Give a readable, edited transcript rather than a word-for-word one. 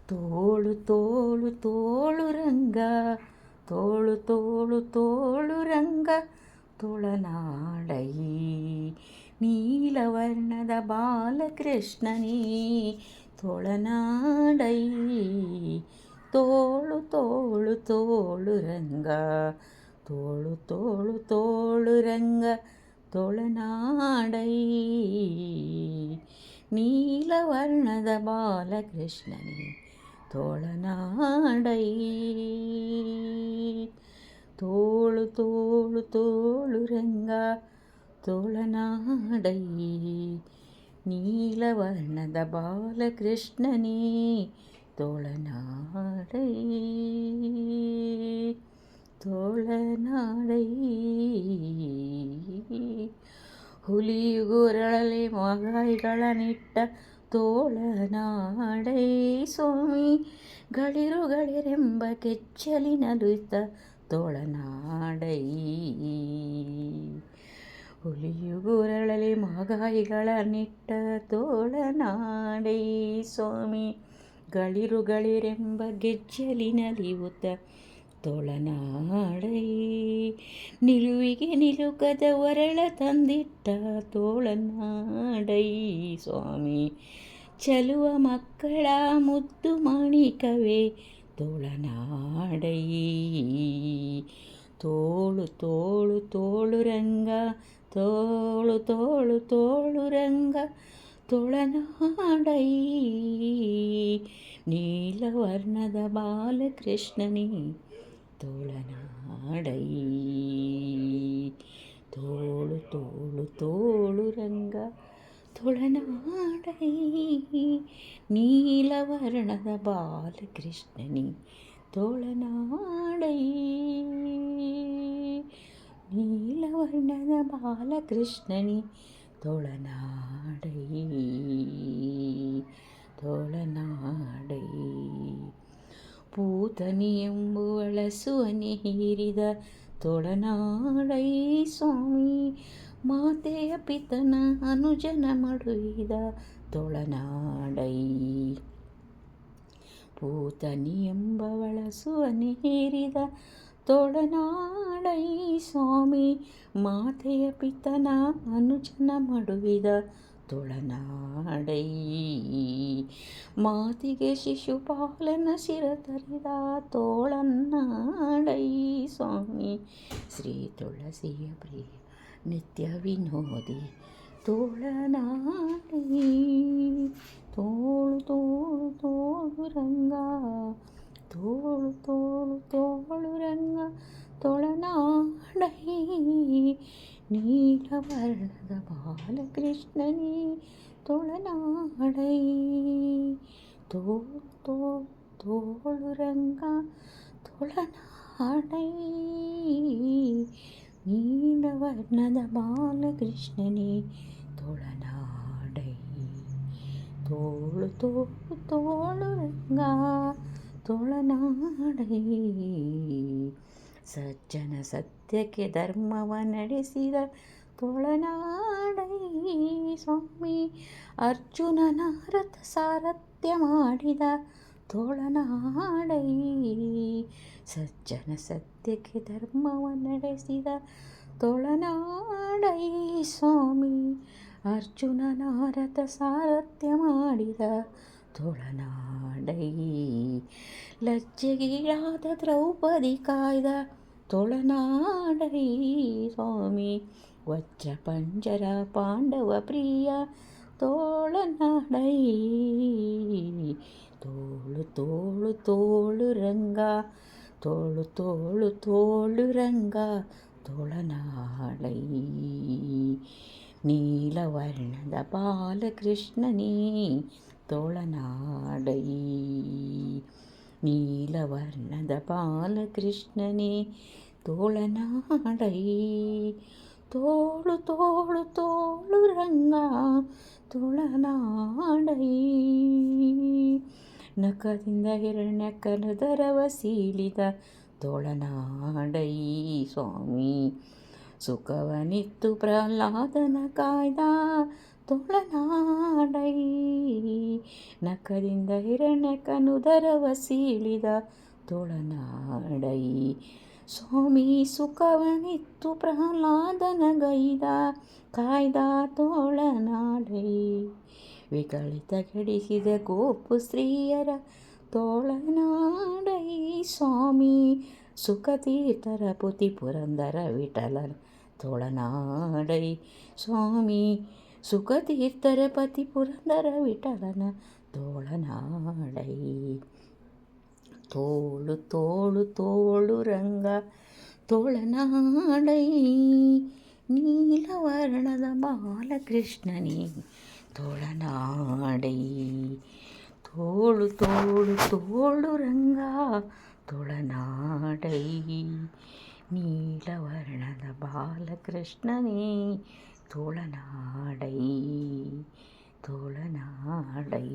ತೋಳು ತೋಳು ತೋಳು ರಂಗ, ತೋಳು ತೋಳು ತೋಳು ರಂಗ, ತುಳನಾಡೈ ನೀಲವರ್ಣದ ಬಾಲಕೃಷ್ಣನೇ ತೊಳನಾಡೈ. ತೋಳು ತೋಳು ತೋಳು ರಂಗ, ತೋಳು ತೋಳು ತೋಳು ರಂಗ, ತೊಳನಾಡೈ ನೀಲವರ್ಣದ ಬಾಲಕೃಷ್ಣನೇ ತೋಳನಾಡೈ. ತೋಳು ತೋಳು ತೋಳು ರಂಗ, ತೋಳನಾಡೈ ನೀಲವರ್ಣದ ಬಾಲಕೃಷ್ಣನೇ ತೋಳನಾಡೈ. ತೋಳನಾಡೈ. ಹುಲಿಯುಗುರಳಲೆ ಮೊಗಾಯಿಗಳನ್ನಿಟ್ಟ ತೋಳನಾಡೈ ಸ್ವಾಮಿ. ಗಳಿರುಗಳಿರೆಂಬ ಕೆಚ್ಚಲಿನಲುತ ತೋಳನಾಡೈ. ಹುಲಿಯುಗುರಳಲೆ ಮೊಗಾಯಿಗಳನ್ನಿಟ್ಟ ತೋಳನಾಡೈ ಸ್ವಾಮಿ. ಗಳಿರುಗಳಿರೆಂಬ ಗೆಜ್ಜಲಿನಲಿಯುತ ತೋಳನಾಡೈ. ನಿಲುವಿಗೆ ನಿಲುಕದ ಒರಳ ತಂದಿಟ್ಟ ತೋಳನಾಡೈ ಸ್ವಾಮಿ. ಚಲುವ ಮಕ್ಕಳ ಮುದ್ದು ಮಾಣಿಕವೇ ತೋಳನಾಡೈ. ತೋಳು ತೋಳು ತೋಳು ರಂಗ, ತೋಳು ತೋಳು ತೋಳು ರಂಗ, ತೊಳನಾಡೈ ನೀಲವರ್ಣದ ಬಾಲಕೃಷ್ಣನೇ ತೋಳನಾಡೈ. ತೋಳು ತೋಳು ತೋಳು ರಂಗ, ತೊಳನಾಡೈ ನೀಲವರ್ಣದ ಬಾಲಕೃಷ್ಣನೇ ತೋಳನಾಡೈ. ನೀಲವರ್ಣದ ಬಾಲಕೃಷ್ಣನೇ ತೋಳನಾಡೈ. ತೋಳನಾಡೈ. ಪೂತನಿ ಎಂಬುವಳ ಸುವನೆ ಹೀರಿದ ತೋಳನಾಡೈ ಸ್ವಾಮಿ. ಮಾತೆಯ ಪಿತನ ಅನುಜನ ಮಡುವಿದ ತೋಳನಾಡೈ. ಪೂತನಿ ಎಂಬವಳ ಸುವನೆ ಹೇರಿದ ತೋಳನಾಡೈ ಸ್ವಾಮಿ. ಮಾತೆಯ ಪಿತನ ಅನುಜನ ಮಡುವಿದ ತೋಳನಾಡೈ. ಮಾತಿಗೆ ಶಿಶುಪಾಲನ ಶಿರತರಿದ ತೋಳನಾಡೈ ಸ್ವಾಮಿ. ಶ್ರೀ ತುಳಸಿಯ ಪ್ರಿಯ ನಿತ್ಯ ವಿನೋದಿ ತೋಳನಾಡೈ. ತೋಳು ತೋಳು ತೋಳು ರಂಗ, ತೋಳು ತೋಳು ತೋಳು ರಂಗ, ತೊಳನಾಡೈ ನೀಲವರ್ಣದ ಬಾಲಕೃಷ್ಣನೇ ತೋಳನಾಡೈ. ತೋಳು ತೋಳು ತೋಳು ರಂಗ, ತೊಳನಾಡೈ ನೀಲವರ್ಣದ ಬಾಲಕೃಷ್ಣನೇ ತೋಳನಾಡೈ. ತೋಳು ತೋಳು ತೋಳು ರಂಗ, ತೋಳನಾಡೈ. ಸಜ್ಜನ ಸತ್ಯಕ್ಕೆ ಧರ್ಮವ ನಡೆಸಿದ ತೋಳನಾಡೈ ಸ್ವಾಮಿ. ಅರ್ಜುನನ ರಥ ಸಾರಥ್ಯ ಮಾಡಿದ ತೋಳನಾಡೈ. ಸಜ್ಜನ ಸತ್ಯಕ್ಕೆ ಧರ್ಮವ ನಡೆಸಿದ ತೋಳನಾಡೈ ಸ್ವಾಮಿ. ಅರ್ಜುನನ ರಥ ಸಾರಥ್ಯ ಮಾಡಿದ ತೋಳನಾಡೈ. ಲಜ್ಜೆಗೀಡಾದ ದ್ರೌಪದಿ ಕಾಯ್ದ ತೋಳನಾಡೈ ಸ್ವಾಮಿ. ವಜ್ರ ಪಂಜರ ಪಾಂಡವ ಪ್ರಿಯ ತೋಳನಾಡೈ. ತೋಳು ತೋಳು ತೋಳು ರಂಗ, ತೋಳು ತೋಳು ತೋಳು ರಂಗ, ತೋಳನಾಡೈ ನೀಲವರ್ಣದ ಬಾಲಕೃಷ್ಣನೇ ತೋಳನಾಡೈ. ನೀಲವರ್ಣದ ಬಾಲಕೃಷ್ಣನೇ ತೋಳನಾಡೈ. ತೋಳು ತೋಳು ತೋಳು ರಂಗ, ತೋಳನಾಡೈ. ನಖದಿಂದ ಹಿರಣ್ಯಕನದರವ ಸೀಳಿದ ತೋಳನಾಡೈ ಸ್ವಾಮಿ. ಸುಖವನಿತ್ತು ಪ್ರಹ್ಲಾದನ ಕಾಯ್ದ ತೊಳನಾಡೈ ನಖದಿಂದ ಹಿರಣ್ಯಕನುದರವ ಸೀಳಿದ ತೊಳನಾಡೈ ಸ್ವಾಮಿ ಸುಖವನಿತ್ತು ಪ್ರಹ್ಲಾದನಗೈದ ಕಾಯ್ದ ತೋಳನಾಡೈ ವಿಗಳಿತ ಕೆಡಿಸಿದ ಗೋಪು ಸ್ತ್ರೀಯರ ತೋಳನಾಡೈ ಸ್ವಾಮಿ ಸುಖತೀರ್ಥರ ಪುತಿ ಪುರಂದರ ವಿಠಲನ ತೋಳನಾಡೈ ಸ್ವಾಮಿ ಸುಖತೀರ್ಥರ ಪತಿ ಪುರಂದರ ವಿಠಲನ ತೋಳನಾಡೈ ತೋಳು ತೋಳು ತೋಳು ರಂಗ ತೋಳನಾಡೈ ನೀಲವರ್ಣದ ಬಾಲಕೃಷ್ಣನೇ ತೋಳನಾಡೈ ತೋಳು ತೋಳು ತೋಳು ರಂಗ ತೋಳನಾಡೈ ನೀಲವರ್ಣದ ಬಾಲಕೃಷ್ಣನೇ ತೋಳನಾಡೈ ತೋಳನಾಡೈ.